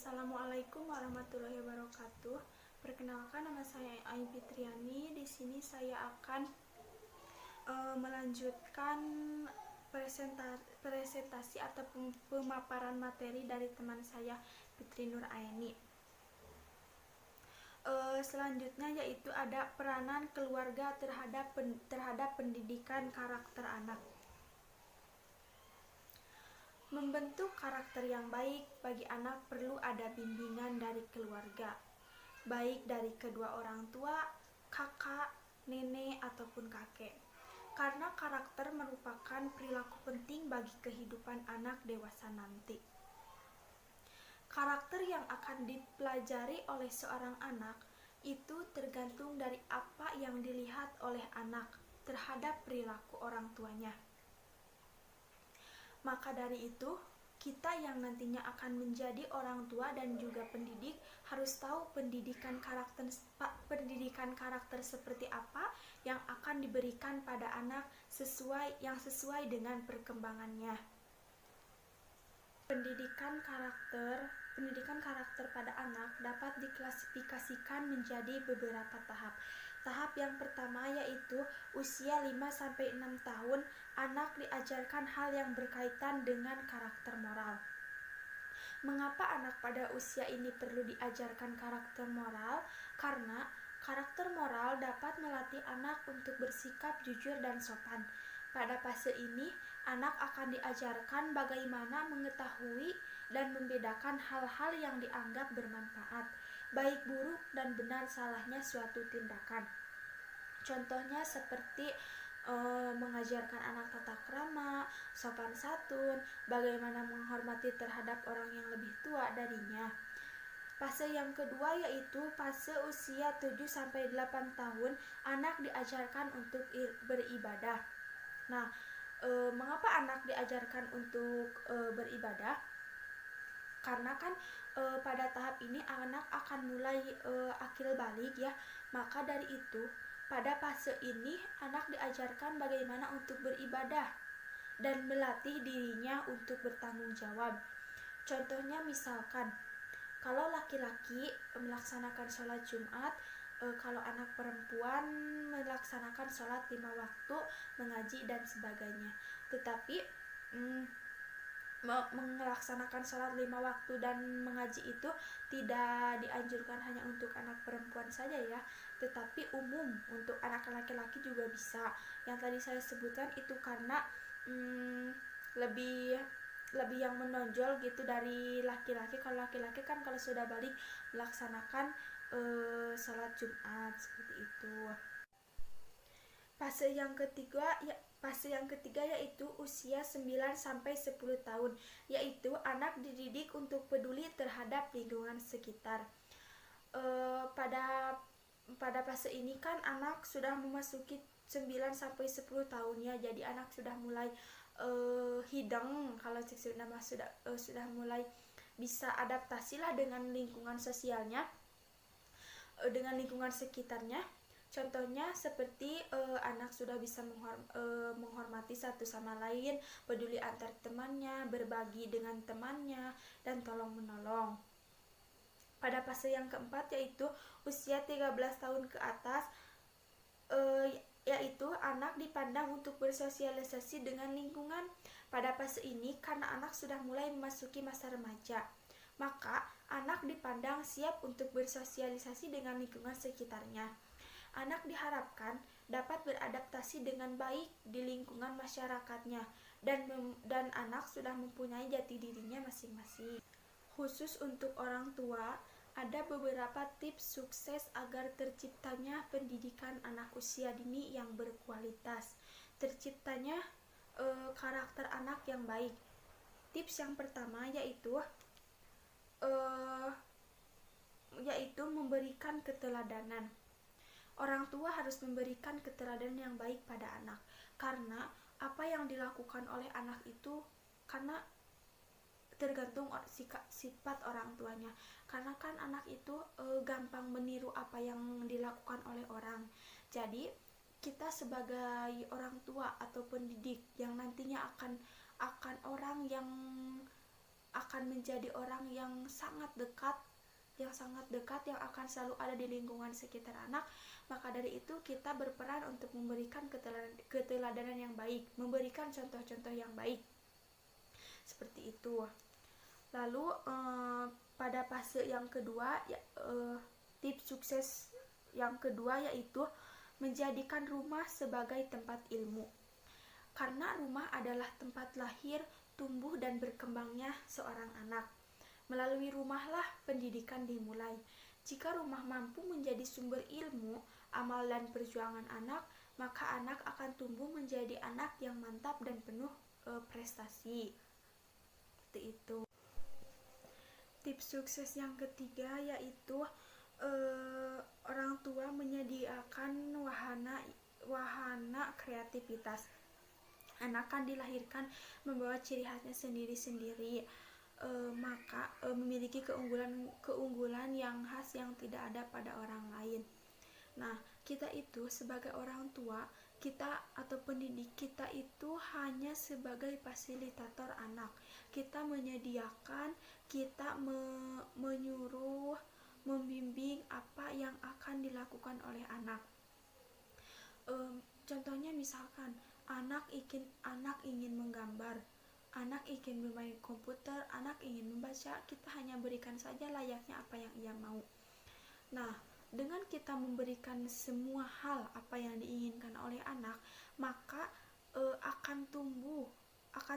Assalamualaikum warahmatullahi wabarakatuh. Perkenalkan, nama saya Ain Fitriani. Di sini saya akan melanjutkan presentasi atau pemaparan materi dari teman saya Fitri Nur Aini. Selanjutnya yaitu ada peranan keluarga terhadap pendidikan karakter anak. Membentuk karakter yang baik bagi anak perlu ada bimbingan dari keluarga, baik dari kedua orang tua, kakak, nenek, ataupun kakek. Karena karakter merupakan perilaku penting bagi kehidupan anak dewasa nanti. Karakter yang akan dipelajari oleh seorang anak itu tergantung dari apa yang dilihat oleh anak terhadap perilaku orang tuanya. Maka dari itu, kita yang nantinya akan menjadi orang tua dan juga pendidik harus tahu pendidikan karakter seperti apa yang akan diberikan pada anak sesuai dengan perkembangannya. Pendidikan karakter pada anak dapat diklasifikasikan menjadi beberapa tahap. Tahap yang pertama yaitu usia 5-6 tahun, anak diajarkan hal yang berkaitan dengan karakter moral. Mengapa anak pada usia ini perlu diajarkan karakter moral? Karena karakter moral dapat melatih anak untuk bersikap jujur dan sopan. Pada fase ini, anak akan diajarkan bagaimana mengetahui dan membedakan hal-hal yang dianggap bermanfaat, baik buruk dan benar salahnya suatu tindakan. Contohnya seperti mengajarkan anak tata krama, sopan santun, bagaimana menghormati terhadap orang yang lebih tua darinya. Fase yang kedua yaitu fase usia 7-8 tahun, anak diajarkan untuk beribadah. Nah, mengapa anak diajarkan untuk beribadah? Karena kan pada tahap ini anak akan mulai akil balik ya. Maka dari itu, pada fase ini anak diajarkan bagaimana untuk beribadah dan melatih dirinya untuk bertanggung jawab. Contohnya misalkan, kalau laki-laki melaksanakan sholat Jumat, kalau anak perempuan melaksanakan sholat 5 waktu, mengaji dan sebagainya. Tetapi melaksanakan sholat 5 waktu dan mengaji itu tidak dianjurkan hanya untuk anak perempuan saja ya, tetapi umum untuk anak laki-laki juga bisa. Yang tadi saya sebutkan itu karena lebih yang menonjol gitu dari laki-laki. Kalau laki-laki kan kalau sudah balik melaksanakan sholat Jumat seperti itu. Fase yang ketiga yaitu usia 9-10 tahun, yaitu anak dididik untuk peduli terhadap lingkungan sekitar. Pada fase ini kan anak sudah memasuki 9-10 tahunnya, jadi anak sudah mulai hidang, kalau sudah mulai bisa adaptasi lah dengan lingkungan sosialnya, dengan lingkungan sekitarnya. Contohnya seperti anak sudah bisa menghormati satu sama lain, peduli antar temannya, berbagi dengan temannya, dan tolong menolong. Pada fase yang keempat yaitu usia 13 tahun ke atas, yaitu anak dipandang untuk bersosialisasi dengan lingkungan. Pada fase ini karena anak sudah mulai memasuki masa remaja, maka anak dipandang siap untuk bersosialisasi dengan lingkungan sekitarnya. Anak diharapkan dapat beradaptasi dengan baik di lingkungan masyarakatnya dan anak sudah mempunyai jati dirinya masing-masing. Khusus untuk orang tua, ada beberapa tips sukses agar terciptanya pendidikan anak usia dini yang berkualitas, terciptanya karakter anak yang baik. Tips yang pertama yaitu memberikan keteladanan. Orang tua harus memberikan keteladanan yang baik pada anak, karena apa yang dilakukan oleh anak itu karena tergantung sifat orang tuanya. Karena kan anak itu gampang meniru apa yang dilakukan oleh orang. Jadi kita sebagai orang tua atau pendidik yang nantinya akan orang yang akan menjadi orang yang sangat dekat yang akan selalu ada di lingkungan sekitar anak. Maka dari itu kita berperan untuk memberikan keteladanan yang baik, memberikan contoh-contoh yang baik, seperti itu. Lalu pada fase yang kedua tips sukses yang kedua yaitu menjadikan rumah sebagai tempat ilmu. Karena rumah adalah tempat lahir, tumbuh dan berkembangnya seorang anak. Melalui rumahlah pendidikan dimulai. Jika rumah mampu menjadi sumber ilmu, amal dan perjuangan anak, maka anak akan tumbuh menjadi anak yang mantap dan penuh prestasi. Seperti itu. Tips sukses yang ketiga yaitu orang tua menyediakan wahana kreativitas. Anak kan dilahirkan membawa ciri khasnya sendiri-sendiri, maka memiliki keunggulan yang khas yang tidak ada pada orang lain. Nah, kita itu sebagai orang tua, kita atau pendidik, kita itu hanya sebagai fasilitator anak. Kita menyediakan, kita menyuruh, membimbing apa yang akan dilakukan oleh anak. Contohnya misalkan anak ingin menggambar, anak ingin bermain komputer, anak ingin membaca, kita hanya berikan saja layaknya apa yang ia mau. Nah, dengan kita memberikan semua hal apa yang diinginkan oleh anak, maka akan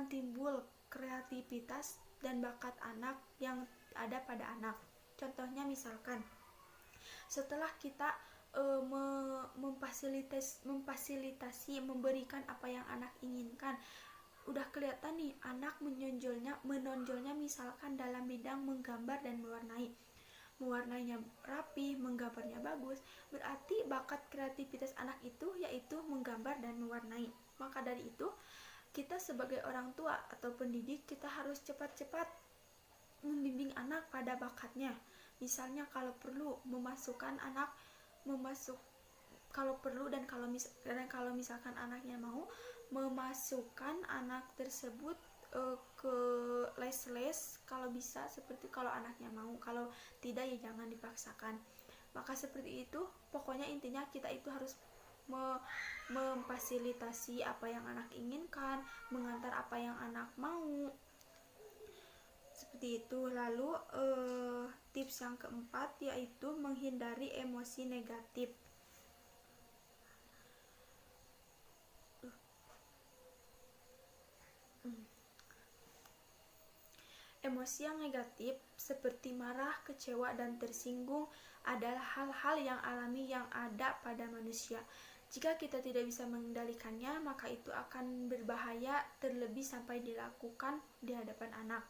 timbul kreativitas dan bakat anak yang ada pada anak. Contohnya misalkan setelah kita memfasilitasi memberikan apa yang anak inginkan, udah kelihatan nih anak menonjolnya misalkan dalam bidang menggambar dan mewarnainya rapi, menggambarnya bagus, berarti bakat kreativitas anak itu yaitu menggambar dan mewarnai. Maka dari itu kita sebagai orang tua atau pendidik, kita harus cepat-cepat membimbing anak pada bakatnya. Misalnya kalau perlu kalau misalkan anaknya mau, memasukkan anak tersebut ke les-les kalau bisa, seperti kalau anaknya mau. Kalau tidak ya jangan dipaksakan. Maka seperti itu, pokoknya intinya kita itu harus memfasilitasi apa yang anak inginkan, mengantar apa yang anak mau, seperti itu. Lalu tips yang keempat yaitu menghindari emosi negatif. Emosi yang negatif seperti marah, kecewa, dan tersinggung adalah hal-hal yang alami yang ada pada manusia. Jika kita tidak bisa mengendalikannya, maka itu akan berbahaya, terlebih sampai dilakukan di hadapan anak.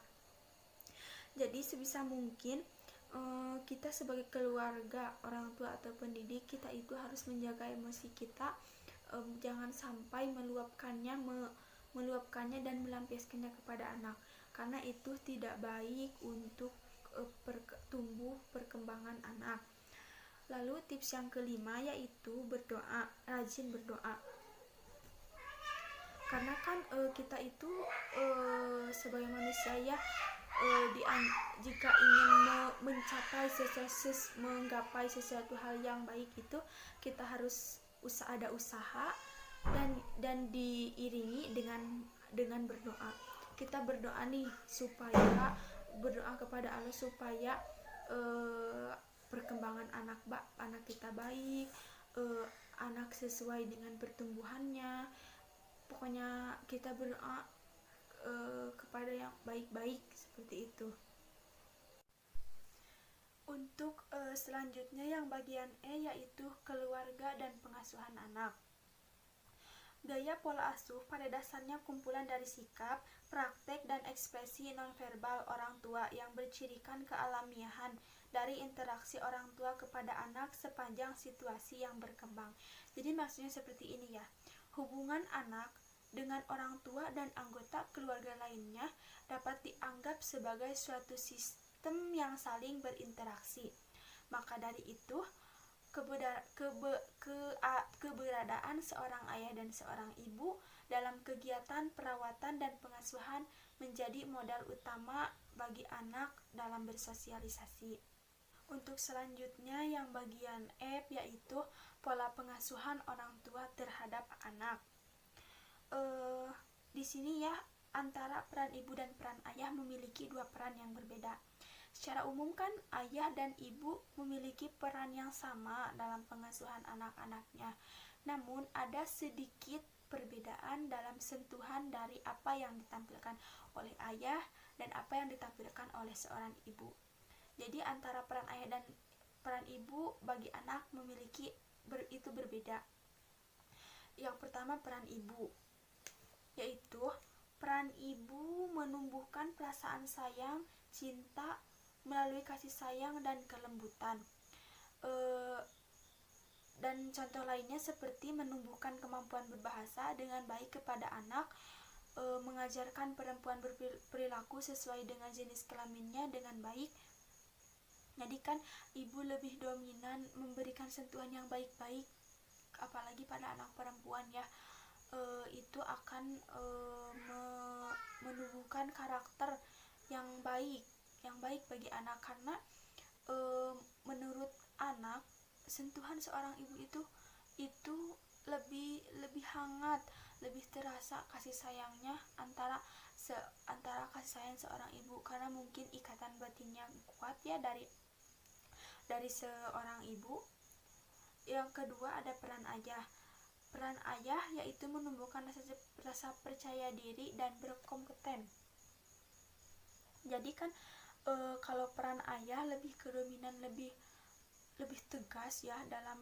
Jadi sebisa mungkin kita sebagai keluarga, orang tua atau pendidik, kita itu harus menjaga emosi kita, jangan sampai meluapkannya dan melampiaskannya kepada anak, karena itu tidak baik untuk perkembangan anak. Lalu tips yang kelima yaitu berdoa, rajin berdoa. Karena kan kita itu sebagai manusia ya, jika ingin menggapai sesuatu hal yang baik itu, kita harus ada usaha dan diiringi dengan berdoa. Kita berdoa nih berdoa kepada Allah supaya perkembangan anak kita baik, anak sesuai dengan pertumbuhannya. Pokoknya kita berdoa kepada yang baik-baik, seperti itu. Untuk selanjutnya yang bagian E yaitu keluarga dan pengasuhan anak. Gaya pola asuh pada dasarnya kumpulan dari sikap, praktek, dan ekspresi nonverbal orang tua yang bercirikan kealamiahan dari interaksi orang tua kepada anak sepanjang situasi yang berkembang. Jadi maksudnya seperti ini ya, hubungan anak dengan orang tua dan anggota keluarga lainnya dapat dianggap sebagai suatu sistem yang saling berinteraksi. Maka dari itu, keberadaan seorang ayah dan seorang ibu dalam kegiatan perawatan dan pengasuhan menjadi modal utama bagi anak dalam bersosialisasi. Untuk selanjutnya yang bagian F yaitu pola pengasuhan orang tua terhadap anak. Di sini ya, antara peran ibu dan peran ayah memiliki dua peran yang berbeda. Secara umum kan ayah dan ibu memiliki peran yang sama dalam pengasuhan anak-anaknya. Namun ada sedikit perbedaan dalam sentuhan dari apa yang ditampilkan oleh ayah dan apa yang ditampilkan oleh seorang ibu. Jadi antara peran ayah dan peran ibu bagi anak memiliki itu berbeda. Yang pertama peran ibu, yaitu peran ibu menumbuhkan perasaan sayang, cinta melalui kasih sayang dan kelembutan. Dan contoh lainnya seperti menumbuhkan kemampuan berbahasa dengan baik kepada anak, mengajarkan perempuan berperilaku sesuai dengan jenis kelaminnya dengan baik. Jadi kan ibu lebih dominan memberikan sentuhan yang baik-baik, apalagi pada anak perempuan ya. Itu akan menumbuhkan karakter yang baik bagi anak, karena menurut anak sentuhan seorang ibu itu lebih hangat, lebih terasa kasih sayangnya antara kasih sayang seorang ibu, karena mungkin ikatan batinnya kuat ya dari seorang ibu. Yang kedua ada peran ayah. Peran ayah yaitu menumbuhkan rasa percaya diri dan berkompeten. Jadi kan kalau peran ayah lebih kedominan, lebih tegas ya dalam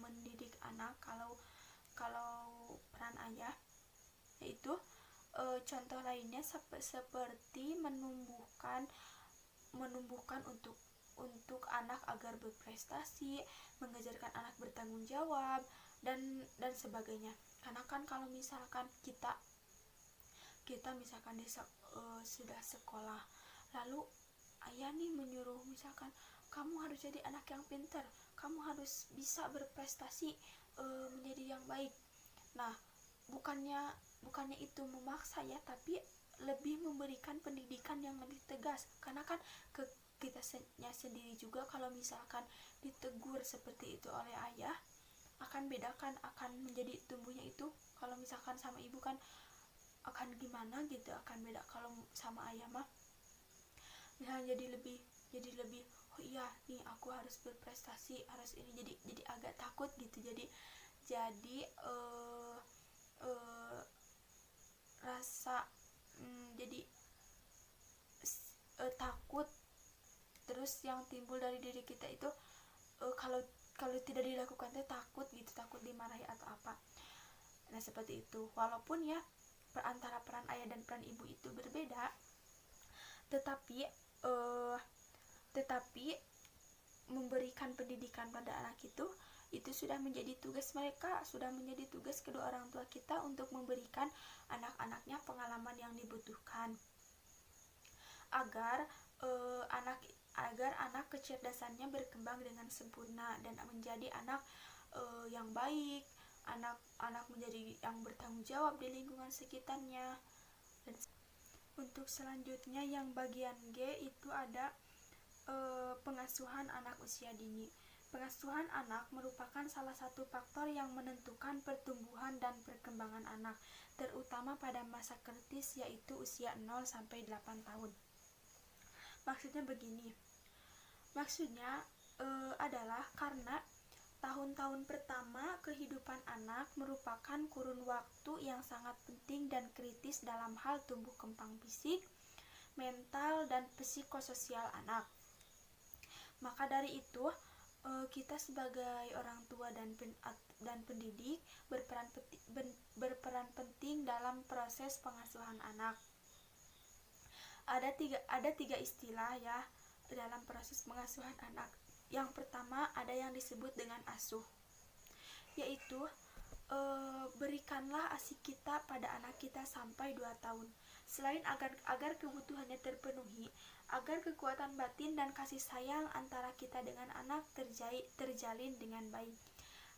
mendidik anak. Kalau peran ayah yaitu contoh lainnya seperti menumbuhkan untuk anak agar berprestasi, mengajarkan anak bertanggung jawab dan sebagainya. Karena kan kalau misalkan kita misalkan sudah sekolah, lalu ayah nih menyuruh misalkan kamu harus jadi anak yang pintar, kamu harus bisa berprestasi, menjadi yang baik. Nah, bukannya itu memaksa ya, tapi lebih memberikan pendidikan yang lebih tegas. Karena kan kita sendiri juga kalau misalkan ditegur seperti itu oleh ayah, akan bedakan, akan menjadi tumbuhnya itu. Kalau misalkan sama ibu kan akan gimana gitu, akan beda. Kalau sama ayah mah misalnya jadi lebih oh iya nih aku harus berprestasi, harus ini, jadi agak takut gitu. Jadi rasa jadi takut terus yang timbul dari diri kita itu kalau tidak dilakukan tuh takut dimarahi atau apa. Nah seperti itu. Walaupun ya antara peran ayah dan peran ibu itu berbeda, tetapi memberikan pendidikan pada anak itu sudah menjadi tugas mereka, sudah menjadi tugas kedua orang tua kita untuk memberikan anak-anaknya pengalaman yang dibutuhkan agar anak kecerdasannya berkembang dengan sempurna dan menjadi anak yang baik, anak menjadi yang bertanggung jawab di lingkungan sekitarnya. Dan untuk selanjutnya yang bagian G itu ada pengasuhan anak usia dini. Pengasuhan anak merupakan salah satu faktor yang menentukan pertumbuhan dan perkembangan anak, terutama pada masa kritis yaitu usia 0-8 tahun. Maksudnya begini. Maksudnya adalah karena tahun-tahun pertama kehidupan anak merupakan kurun waktu yang sangat penting dan kritis dalam hal tumbuh kembang fisik, mental, dan psikososial anak. Maka dari itu, kita sebagai orang tua dan pendidik berperan penting dalam proses pengasuhan anak. Ada tiga istilah ya dalam proses pengasuhan anak. Yang pertama ada yang disebut dengan asuh, yaitu berikanlah ASI kita pada anak kita sampai 2 tahun. Selain agar kebutuhannya terpenuhi, agar kekuatan batin dan kasih sayang antara kita dengan anak terjalin dengan baik.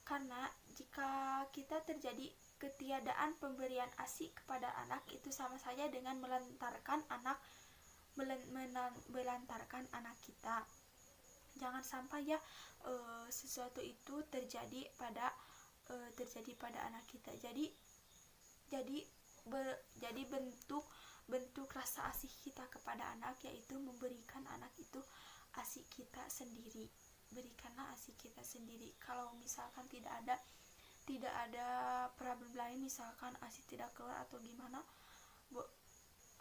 Karena jika kita terjadi ketiadaan pemberian ASI kepada anak itu sama saja dengan melantarkan anak kita. Jangan sampai ya sesuatu itu terjadi pada anak kita. Jadi bentuk rasa asih kita kepada anak yaitu memberikan anak itu asih kita sendiri. Berikanlah asih kita sendiri. Kalau misalkan tidak ada problem lain, misalkan asih tidak keluar atau gimana,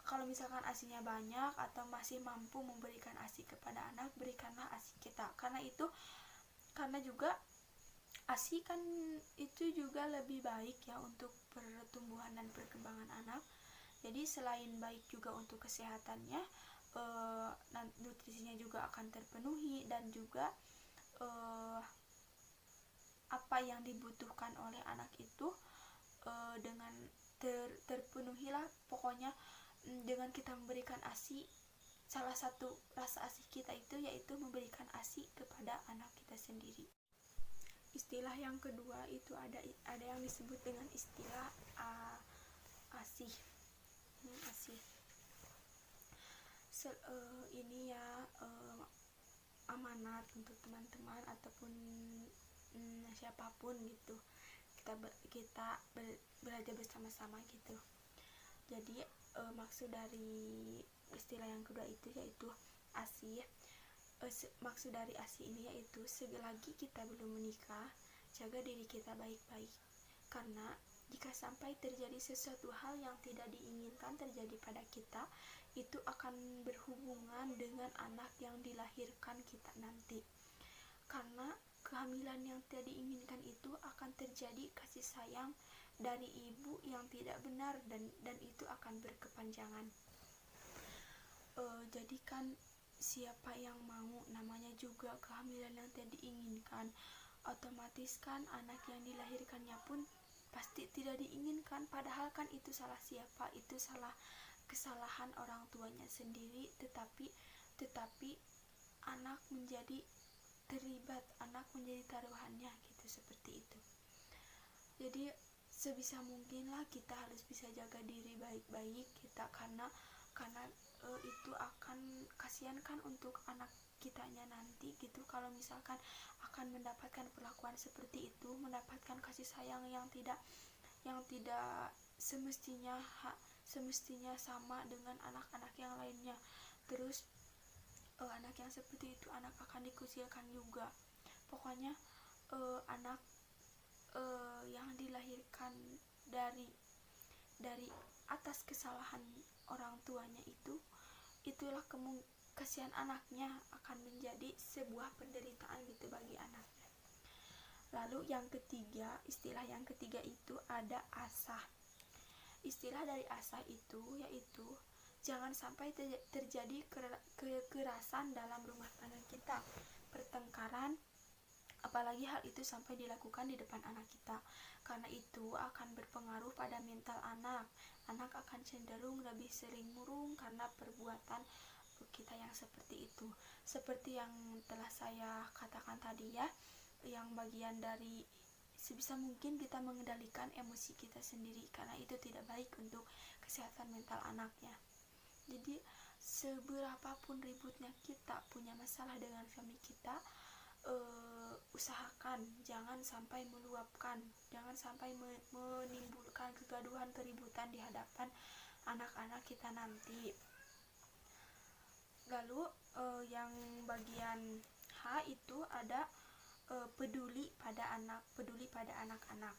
kalau misalkan asinya banyak atau masih mampu memberikan asi kepada anak, berikanlah asi kita. Karena juga asi kan itu juga lebih baik ya untuk pertumbuhan dan perkembangan anak. Jadi selain baik juga untuk kesehatannya, nutrisinya juga akan terpenuhi, dan juga apa yang dibutuhkan oleh anak itu dengan terpenuhilah pokoknya. Dengan kita memberikan ASI, salah satu rasa ASI kita itu yaitu memberikan ASI kepada anak kita sendiri. Istilah yang kedua itu ada yang disebut dengan istilah ASI. ASI. Ini ya amanat untuk teman-teman ataupun siapapun gitu. Kita belajar bersama-sama gitu. Jadi maksud dari istilah yang kedua itu yaitu ASI. Maksud dari ASI ini yaitu selagi kita belum menikah, jaga diri kita baik-baik, karena jika sampai terjadi sesuatu hal yang tidak diinginkan terjadi pada kita, itu akan berhubungan dengan anak yang dilahirkan kita nanti. Karena kehamilan yang tidak diinginkan itu akan terjadi kasih sayang dari ibu yang tidak benar, dan itu akan berkepanjangan. Jadi kan siapa yang mau, namanya juga kehamilan yang tidak diinginkan, otomatis kan anak yang dilahirkannya pun pasti tidak diinginkan. Padahal kan itu salah siapa? Itu kesalahan orang tuanya sendiri, tetapi anak menjadi terlibat, anak menjadi taruhannya gitu, seperti itu. Jadi sebisa mungkin lah kita harus bisa jaga diri baik-baik kita, karena itu akan kasihan kan untuk anak kitanya nanti gitu, kalau misalkan akan mendapatkan perlakuan seperti itu, mendapatkan kasih sayang yang tidak semestinya sama dengan anak-anak yang lainnya. Terus anak yang seperti itu anak akan dikucilkan juga. Pokoknya anak yang dilahirkan dari atas kesalahan orang tuanya itulah kasihan anaknya akan menjadi sebuah penderitaan gitu bagi anaknya. Lalu yang ketiga, istilah yang ketiga itu ada asah. Istilah dari asah itu yaitu jangan sampai terjadi kekerasan dalam rumah tangga kita, pertengkaran, apalagi hal itu sampai dilakukan di depan anak kita, karena itu akan berpengaruh pada mental anak. Anak akan cenderung lebih sering murung karena perbuatan kita yang seperti itu. Seperti yang telah saya katakan tadi ya, yang bagian dari sebisa mungkin kita mengendalikan emosi kita sendiri, karena itu tidak baik untuk kesehatan mental anaknya. Jadi seberapapun ributnya kita punya masalah dengan suami kita, usahakan jangan sampai meluapkan, jangan sampai menimbulkan kegaduhan, keributan di hadapan anak-anak kita nanti. Lalu yang bagian H itu ada peduli pada anak-anak.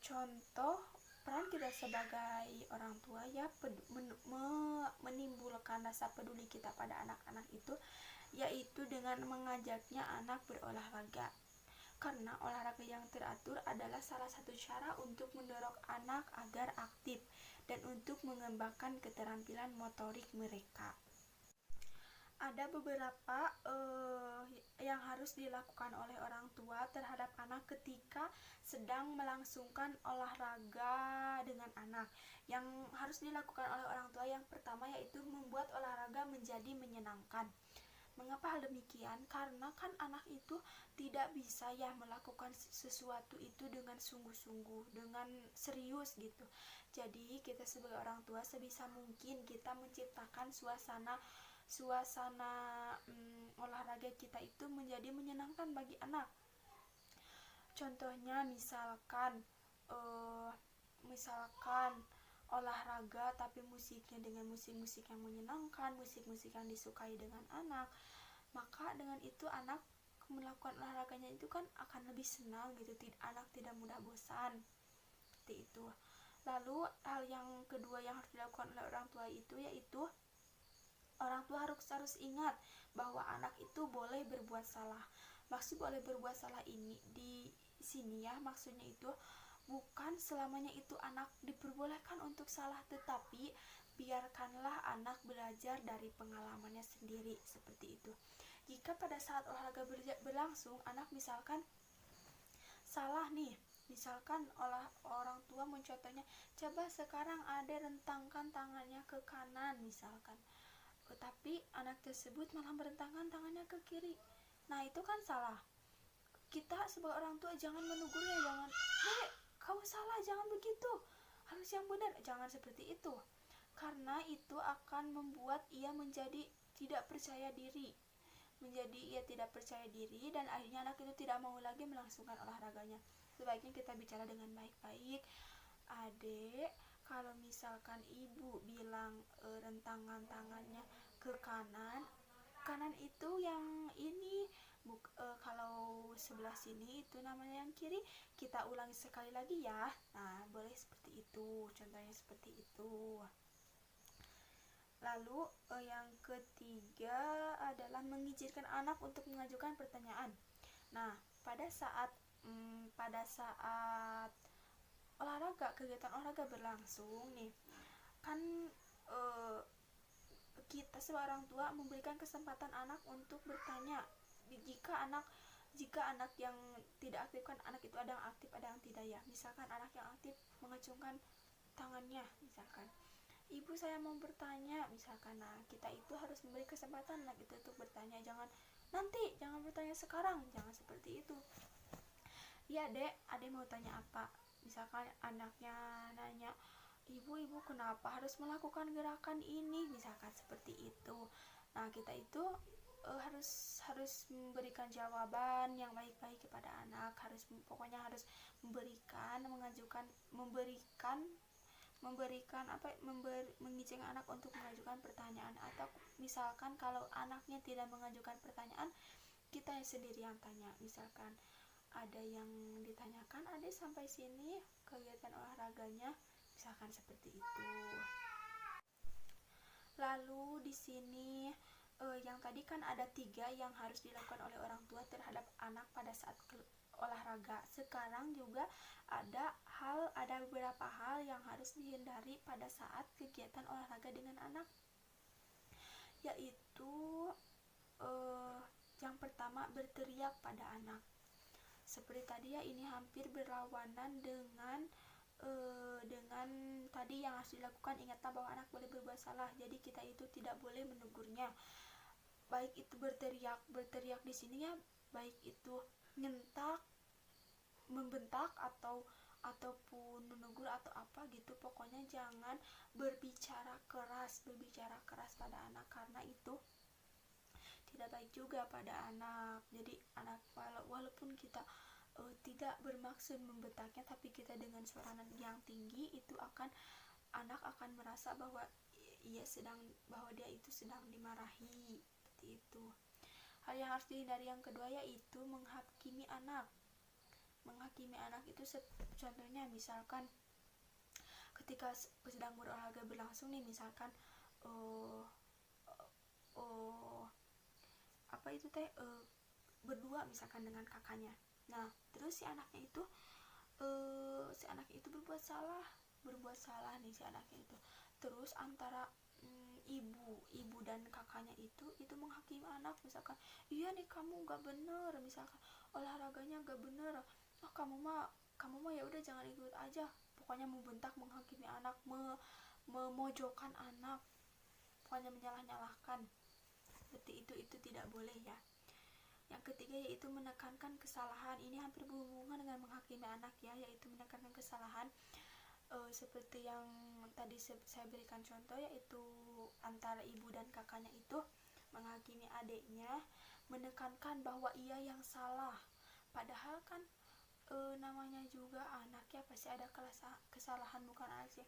Contoh peran kita sebagai orang tua ya, menimbulkan rasa peduli kita pada anak-anak itu yaitu dengan mengajaknya anak berolahraga, karena olahraga yang teratur adalah salah satu cara untuk mendorong anak agar aktif dan untuk mengembangkan keterampilan motorik mereka. Ada beberapa yang harus dilakukan oleh orang tua terhadap anak ketika sedang melangsungkan olahraga dengan anak. Yang harus dilakukan oleh orang tua yang pertama yaitu membuat olahraga menjadi menyenangkan. Mengapa hal demikian? Karena kan anak itu tidak bisa ya melakukan sesuatu itu dengan sungguh-sungguh, dengan serius gitu. Jadi kita sebagai orang tua sebisa mungkin kita menciptakan suasana olahraga kita itu menjadi menyenangkan bagi anak. Contohnya misalkan olahraga tapi musiknya dengan musik-musik yang menyenangkan, musik-musik yang disukai dengan anak, maka dengan itu anak melakukan olahraganya itu kan akan lebih senang gitu, anak tidak mudah bosan seperti itu. Lalu hal yang kedua yang harus dilakukan oleh orang tua itu yaitu orang tua harus ingat bahwa anak itu boleh berbuat salah. Maksud boleh berbuat salah ini di sini ya, maksudnya itu bukan selamanya itu anak diperbolehkan untuk salah, tetapi biarkanlah anak belajar dari pengalamannya sendiri seperti itu. Jika pada saat olahraga berlangsung anak misalkan salah nih, misalkan orang tua mencontohnya, coba sekarang Ade rentangkan tangannya ke kanan misalkan, tetapi anak tersebut malah merentangkan tangannya ke kiri. Nah itu kan salah. Kita sebagai orang tua jangan menegurnya, jangan kamu salah, jangan begitu, harus yang benar, jangan seperti itu, karena itu akan membuat ia menjadi tidak percaya diri, dan akhirnya anak itu tidak mau lagi melangsungkan olahraganya. Sebaiknya kita bicara dengan baik-baik. Adek, kalau misalkan ibu bilang rentangan tangannya ke kanan itu yang ini, kalau sebelah sini itu namanya yang kiri, kita ulangi sekali lagi ya. Nah boleh seperti itu, contohnya seperti itu. Lalu yang ketiga adalah mengizinkan anak untuk mengajukan pertanyaan. Nah pada saat kegiatan olahraga berlangsung nih, kan kita sebagai orang tua memberikan kesempatan anak untuk bertanya. Jika anak yang tidak aktif, kan anak itu ada yang aktif ada yang tidak ya. Misalkan anak yang aktif mengacungkan tangannya, misalkan ibu saya mau bertanya misalkan, nah kita itu harus memberi kesempatan anak itu untuk bertanya, jangan bertanya sekarang, jangan seperti itu. Ya dek, adek mau tanya apa? Misalkan anaknya nanya, ibu kenapa harus melakukan gerakan ini, misalkan seperti itu. Nah kita itu harus memberikan jawaban yang baik-baik kepada anak, pokoknya harus mengizinkan anak untuk mengajukan pertanyaan. Atau misalkan kalau anaknya tidak mengajukan pertanyaan, kita sendiri yang tanya. Misalkan ada yang ditanyakan, adek sampai sini kegiatan olahraganya, misalkan seperti itu. Lalu di sini yang tadi kan ada 3 yang harus dilakukan oleh orang tua terhadap anak pada saat olahraga. Sekarang juga ada beberapa hal yang harus dihindari pada saat kegiatan olahraga dengan anak, yaitu yang pertama berteriak pada anak. Seperti tadi ya, ini hampir berlawanan dengan tadi yang harus dilakukan. Ingatlah bahwa anak boleh berbuat salah, jadi kita itu tidak boleh menegurnya. Baik itu berteriak di sini ya, baik itu nyentak, membentak ataupun menegur atau apa gitu, pokoknya jangan berbicara keras pada anak, karena itu tidak baik juga pada anak. Jadi anak walaupun kita tidak bermaksud membentaknya, tapi kita dengan suara yang tinggi, itu anak akan merasa bahwa dia itu sedang dimarahi, seperti itu. Hal yang harus dihindari yang kedua yaitu menghakimi anak. Itu contohnya misalkan ketika sedang berolahraga berlangsung nih, misalkan berdua misalkan dengan kakaknya. Nah terus si anaknya itu berbuat salah nih si anaknya itu. Terus antara ibu dan kakaknya itu menghakimi anak, misalkan iya nih kamu gak bener, misalkan olahraganya gak bener, kamu mah ya udah jangan ikut aja, pokoknya membentak, menghakimi anak, memojokkan anak, pokoknya menyalah-nyalahkan. seperti itu tidak boleh ya. Yang ketiga yaitu menekankan kesalahan. Ini hampir berhubungan dengan menghakimi anak ya, yaitu menekankan kesalahan. Seperti yang tadi saya berikan contoh, yaitu antara ibu dan kakaknya itu menghakimi adiknya, menekankan bahwa ia yang salah. Padahal kan namanya juga anak ya, pasti ada kesalahan, bukan anak sih,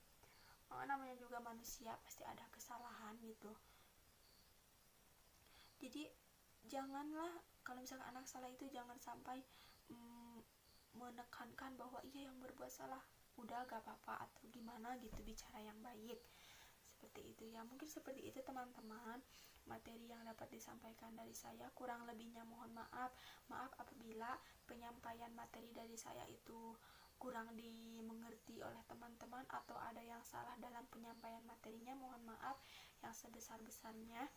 namanya juga manusia, pasti ada kesalahan gitu. Jadi janganlah, kalau misalkan anak salah itu jangan sampai menekankan bahwa ia yang berbuat salah, udah gak apa-apa atau gimana gitu, bicara yang baik. Seperti itu ya, mungkin seperti itu teman-teman materi yang dapat disampaikan dari saya. Kurang lebihnya mohon maaf apabila penyampaian materi dari saya itu kurang dimengerti oleh teman-teman atau ada yang salah dalam penyampaian materinya, mohon maaf yang sebesar-besarnya.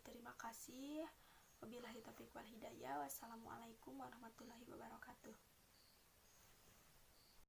Terima kasih. Wabillahi taufiq wal hidayah. Wassalamualaikum warahmatullahi wabarakatuh.